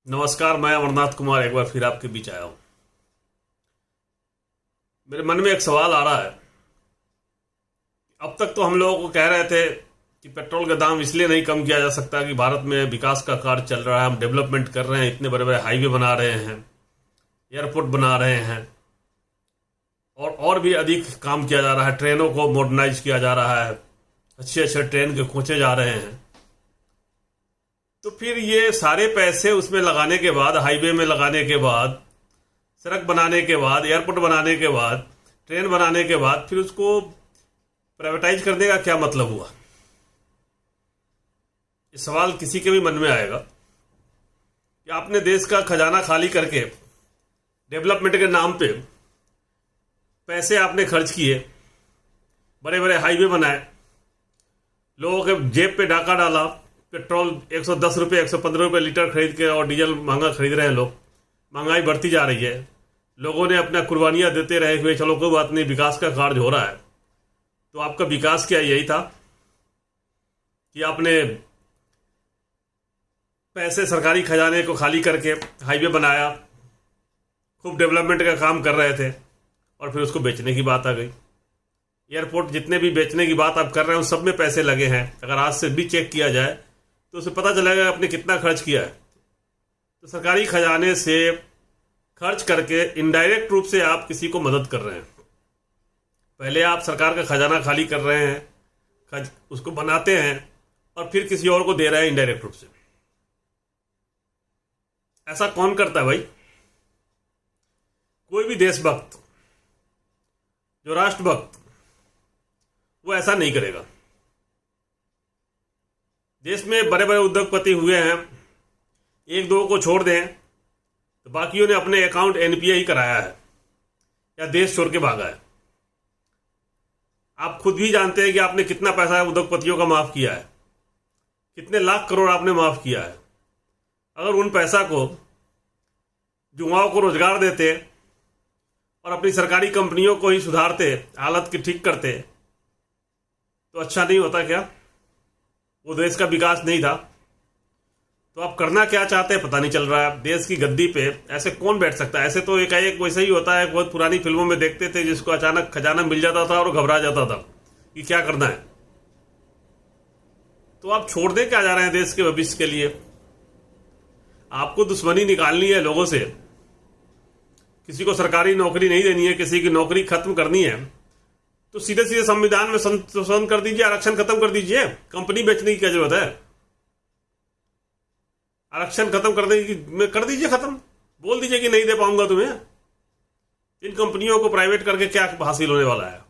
नमस्कार। मैं अमरनाथ कुमार एक बार फिर आपके बीच आया हूँ। मेरे मन में एक सवाल आ रहा है। अब तक तो हम लोगों को कह रहे थे कि पेट्रोल का दाम इसलिए नहीं कम किया जा सकता कि भारत में विकास का कार्य चल रहा है, हम डेवलपमेंट कर रहे हैं, इतने बड़े बड़े हाईवे बना रहे हैं, एयरपोर्ट बना रहे हैं और भी अधिक काम किया जा रहा है, ट्रेनों को मॉडर्नाइज किया जा रहा है, अच्छे अच्छे ट्रेन के कोचे जा रहे हैं। तो फिर ये सारे पैसे उसमें लगाने के बाद, हाईवे में लगाने के बाद, सड़क बनाने के बाद, एयरपोर्ट बनाने के बाद, ट्रेन बनाने के बाद, फिर उसको प्राइवेटाइज करने का क्या मतलब हुआ? ये सवाल किसी के भी मन में आएगा कि आपने देश का खजाना खाली करके डेवलपमेंट के नाम पे पैसे आपने खर्च किए, बड़े बड़े हाईवे बनाए, लोगों के जेब पे डाका डाला, पेट्रोल 110 रुपये 115 रुपये लीटर खरीद के और डीजल महंगा खरीद रहे हैं लोग। महंगाई बढ़ती जा रही है, लोगों ने अपना कुर्बानियां देते रहे हुए चलो कोई बात नहीं, विकास का कार्य हो रहा है। तो आपका विकास क्या यही था कि आपने पैसे सरकारी खजाने को खाली करके हाईवे बनाया, खूब डेवलपमेंट का काम कर रहे थे और फिर उसको बेचने की बात आ गई। एयरपोर्ट जितने भी बेचने की बात आप कर रहे हैं उन सब में पैसे लगे हैं। अगर आज से भी चेक किया जाए तो उसे पता चलेगा आपने कितना खर्च किया है। तो सरकारी खजाने से खर्च करके इनडायरेक्ट रूप से आप किसी को मदद कर रहे हैं। पहले आप सरकार का खजाना खाली कर रहे हैं, उसको बनाते हैं और फिर किसी और को दे रहे हैं इनडायरेक्ट रूप से। ऐसा कौन करता है भाई? कोई भी देशभक्त, जो राष्ट्रभक्त, वो ऐसा नहीं करेगा। देश में बड़े बड़े उद्योगपति हुए हैं, एक दो को छोड़ दें तो बाकियों ने अपने अकाउंट एनपीए कराया है या देश छोड़ के भागा है। आप खुद भी जानते हैं कि आपने कितना पैसा उद्योगपतियों का माफ किया है, कितने लाख करोड़ आपने माफ किया है। अगर उन पैसा को युवाओं को रोजगार देते और अपनी सरकारी कंपनियों को ही सुधारते, हालत की ठीक करते, तो अच्छा नहीं होता क्या? वो देश का विकास नहीं था? तो आप करना क्या चाहते हैं पता नहीं चल रहा है। देश की गद्दी पे ऐसे कौन बैठ सकता है? ऐसे तो एकाएक वैसे ही होता है, बहुत पुरानी फिल्मों में देखते थे जिसको अचानक खजाना मिल जाता था और घबरा जाता था कि क्या करना है। तो आप छोड़ दे क्या जा रहे हैं देश के भविष्य के लिए? आपको दुश्मनी निकालनी है लोगों से, किसी को सरकारी नौकरी नहीं देनी है, किसी की नौकरी खत्म करनी है, तो सीधे सीधे संविधान में संशोधन कर दीजिए, आरक्षण खत्म कर दीजिए। कंपनी बेचने की क्या जरूरत है? आरक्षण खत्म कर दीजिए खत्म। बोल दीजिए कि नहीं दे पाऊंगा तुम्हें। इन कंपनियों को प्राइवेट करके क्या हासिल होने वाला है?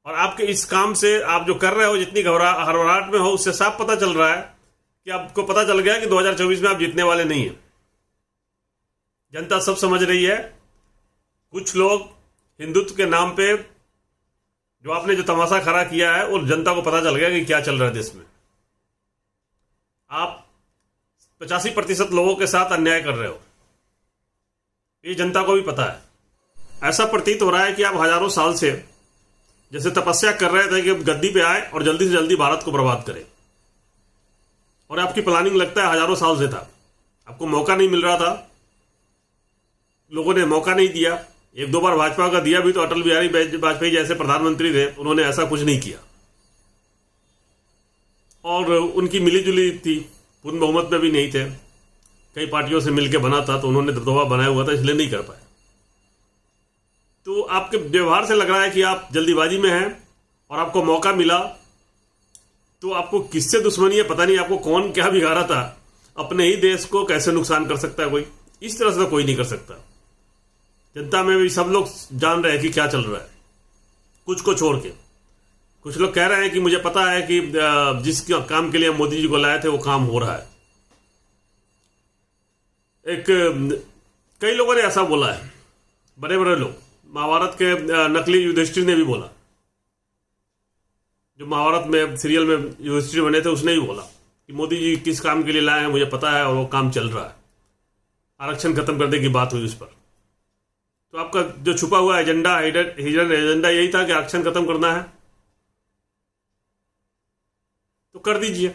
और आपके इस काम से आप जो कर रहे हो, जितनी हड़बड़ाहट में हो, उससे साफ पता चल रहा है कि आपको पता चल गया कि 2024 में आप जीतने वाले नहीं हैं। जनता सब समझ रही है। कुछ लोग हिंदुत्व के नाम पे जो आपने जो तमाशा खड़ा किया है, वो जनता को पता चल गया कि क्या चल रहा है देश में। आप 85% लोगों के साथ अन्याय कर रहे हो, ये जनता को भी पता है। ऐसा प्रतीत हो रहा है कि आप हजारों साल से जैसे तपस्या कर रहे थे कि गद्दी पे आए और जल्दी से जल्दी भारत को बर्बाद करें, और आपकी प्लानिंग लगता है हजारों साल से था। आपको मौका नहीं मिल रहा था, लोगों ने मौका नहीं दिया। एक दो बार भाजपा का दिया भी तो अटल बिहारी वाजपेयी जैसे प्रधानमंत्री थे, उन्होंने ऐसा कुछ नहीं किया और उनकी मिलीजुली थी, पूर्ण बहुमत में भी नहीं थे, कई पार्टियों से मिलकर बना था, तो उन्होंने दबदबा बनाया हुआ था, इसलिए नहीं कर पाए। तो आपके व्यवहार से लग रहा है कि आप जल्दीबाजी में हैं और आपको मौका मिला तो आपको किससे दुश्मनी है पता नहीं, आपको कौन क्या बिगाड़ा था। अपने ही देश को कैसे नुकसान कर सकता है कोई? इस तरह से तो कोई नहीं कर सकता। जनता में भी सब लोग जान रहे हैं कि क्या चल रहा है, कुछ को छोड़ के। कुछ लोग कह रहे हैं कि मुझे पता है कि जिस काम के लिए मोदी जी को लाए थे वो काम हो रहा है। कई लोगों ने ऐसा बोला है, बड़े बड़े लोग। महाभारत के नकली युधिष्ठिर ने भी बोला, जो महाभारत में सीरियल में युधिष्ठिर बने थे, उसने भी बोला कि मोदी जी किस काम के लिए लाए हैं मुझे पता है और वो काम चल रहा है। आरक्षण खत्म करने की बात हुई उस पर। तो आपका जो छुपा हुआ एजेंडा, हिडन एजेंडा यही था कि आरक्षण खत्म करना है, तो कर दीजिए।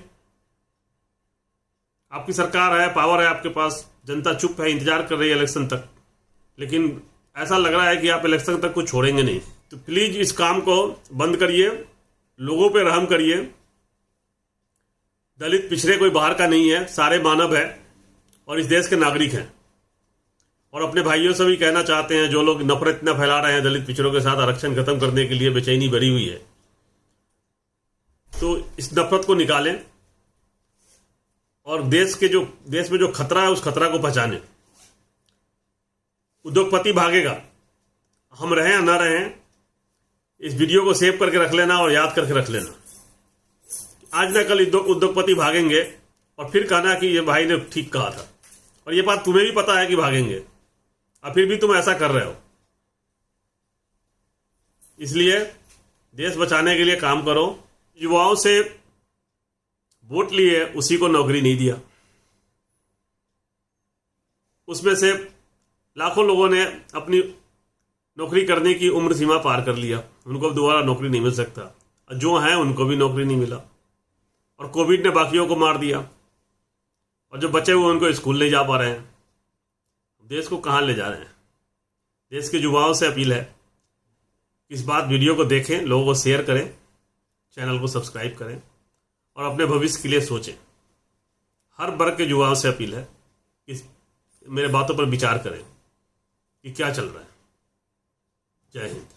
आपकी सरकार है, पावर है आपके पास, जनता चुप है, इंतजार कर रही है इलेक्शन तक, लेकिन ऐसा लग रहा है कि आप इलेक्शन तक कुछ छोड़ेंगे नहीं। तो प्लीज इस काम को बंद करिए, लोगों पे रहम करिए। दलित पिछड़े कोई बाहर का नहीं है, सारे मानव है और इस देश के नागरिक हैं। और अपने भाइयों से भी कहना चाहते हैं, जो लोग नफरत इतना फैला रहे हैं दलित पिछड़ों के साथ आरक्षण खत्म करने के लिए बेचैनी भरी हुई है, तो इस नफरत को निकालें और देश में जो खतरा है उस खतरा को पहचानें। उद्योगपति भागेगा, हम रहें या ना रहें, इस वीडियो को सेव करके रख लेना और याद करके रख लेना। आज ना कल उद्योगपति भागेंगे और फिर कहना कि ये भाई ने ठीक कहा था, और ये बात तुम्हें भी पता है कि भागेंगे, और फिर भी तुम ऐसा कर रहे हो। इसलिए देश बचाने के लिए काम करो। युवाओं से वोट लिए, उसी को नौकरी नहीं दिया। उसमें से लाखों लोगों ने अपनी नौकरी करने की उम्र सीमा पार कर लिया, उनको अब दोबारा नौकरी नहीं मिल सकता, और जो हैं उनको भी नौकरी नहीं मिला। और कोविड ने बाकियों को मार दिया, और जो बचे हुए उनको स्कूल नहीं जा पा रहे हैं। देश को कहाँ ले जा रहे हैं? देश के युवाओं से अपील है, इस बात वीडियो को देखें, लोगों को शेयर करें, चैनल को सब्सक्राइब करें और अपने भविष्य के लिए सोचें। हर वर्ग के युवाओं से अपील है, इस मेरे बातों पर विचार करें कि क्या चल रहा है। जय हिंद।